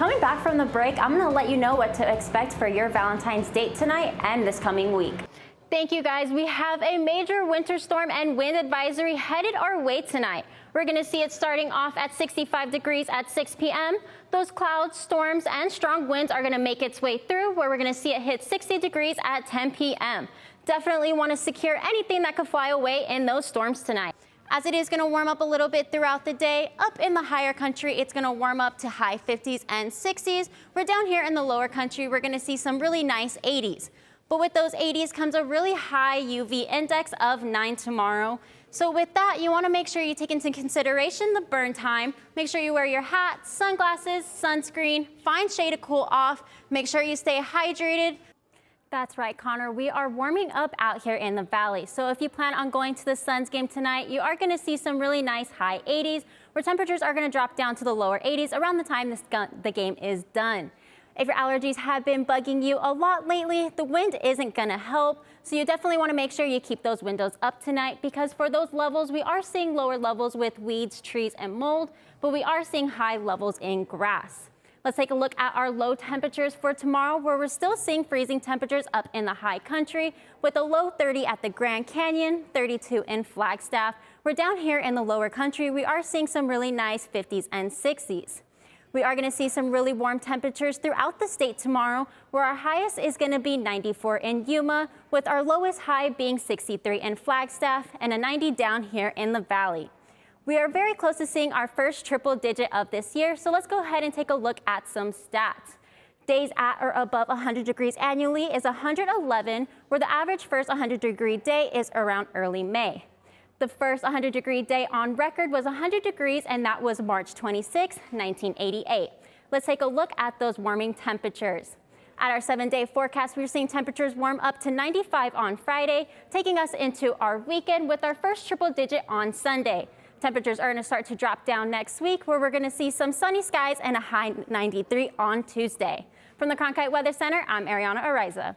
Coming back from the break, I'm going to let you know what to expect for your Valentine's date tonight and this coming week. Thank you guys. We have a major winter storm and wind advisory headed our way tonight. We're going to see it starting off at 65 degrees at 6 p.m. Those clouds, storms, and strong winds are going to make its way through, where we're going to see it hit 60 degrees at 10 p.m. Definitely want to secure anything that could fly away in those storms tonight. As it is going to warm up a little bit throughout the day, up in the higher country, it's going to warm up to high 50s and 60s. We're down here in the lower country, we're going to see some really nice 80s. But with those 80s comes a really high UV index of 9 tomorrow. So with that, you want to make sure you take into consideration the burn time. Make sure you wear your hat, sunglasses, sunscreen, find shade to cool off. Make sure you stay hydrated. That's right, Connor. We are warming up out here in the valley. So if you plan on going to the Suns game tonight, you are going to see some really nice high 80s, where temperatures are going to drop down to the lower 80s around the time the game is done. If your allergies have been bugging you a lot lately, the wind isn't going to help. So you definitely want to make sure you keep those windows up tonight, because for those levels, we are seeing lower levels with weeds, trees, and mold, but we are seeing high levels in grass. Let's take a look at our low temperatures for tomorrow, where we're still seeing freezing temperatures up in the high country with a low 30 at the Grand Canyon, 32 in Flagstaff. We're down here in the lower country. We are seeing some really nice 50s and 60s. We are going to see some really warm temperatures throughout the state tomorrow, where our highest is going to be 94 in Yuma, with our lowest high being 63 in Flagstaff and a 90 down here in the valley. We are very close to seeing our first triple digit of this year, so let's go ahead and take a look at some stats. Days at or above 100 degrees annually is 111, where the average first 100-degree day is around early May. The first 100-degree day on record was 100 degrees, and that was March 26, 1988. Let's take a look at those warming temperatures. At our 7-day forecast, we're seeing temperatures warm up to 95 on Friday, taking us into our weekend with our first triple digit on Sunday. Temperatures are going to start to drop down next week, where we're going to see some sunny skies and a high 93 on Tuesday. From the Cronkite Weather Center, I'm Ariana Araiza.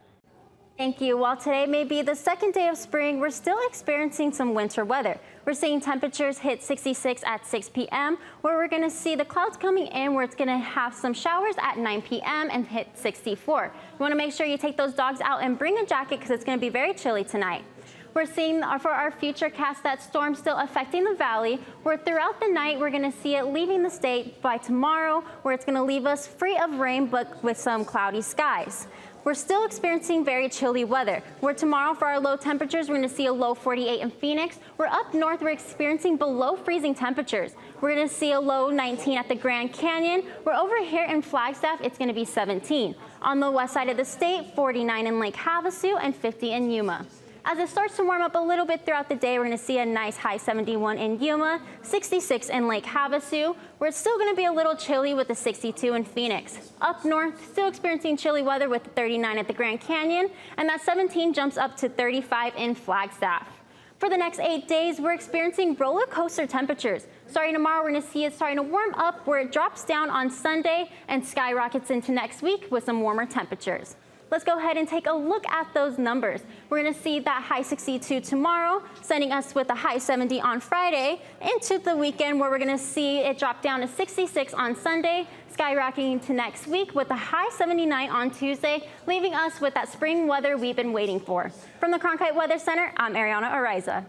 Thank you. While today may be the second day of spring, we're still experiencing some winter weather. We're seeing temperatures hit 66 at 6 p.m., where we're going to see the clouds coming in, where it's going to have some showers at 9 p.m. and hit 64. You want to make sure you take those dogs out and bring a jacket, because it's going to be very chilly tonight. We're seeing for our future cast that storm still affecting the valley, where throughout the night we're going to see it leaving the state by tomorrow, where it's going to leave us free of rain but with some cloudy skies. We're still experiencing very chilly weather, where tomorrow for our low temperatures, we're going to see a low 48 in Phoenix. We're up north, we're experiencing below freezing temperatures. We're going to see a low 19 at the Grand Canyon. We're over here in Flagstaff, it's going to be 17. On the west side of the state, 49 in Lake Havasu and 50 in Yuma. As it starts to warm up a little bit throughout the day, we're going to see a nice high 71 in Yuma, 66 in Lake Havasu. We're still going to be a little chilly with a 62 in Phoenix. Up north, still experiencing chilly weather with 39 at the Grand Canyon, and that 17 jumps up to 35 in Flagstaff. For the next 8 days, we're experiencing roller coaster temperatures. Starting tomorrow, we're going to see it starting to warm up, where it drops down on Sunday and skyrockets into next week with some warmer temperatures. Let's go ahead and take a look at those numbers. We're going to see that high 62 tomorrow, sending us with a high 70 on Friday into the weekend, where we're going to see it drop down to 66 on Sunday, skyrocketing to next week with a high 79 on Tuesday, leaving us with that spring weather we've been waiting for. From the Cronkite Weather Center, I'm Ariana Araiza.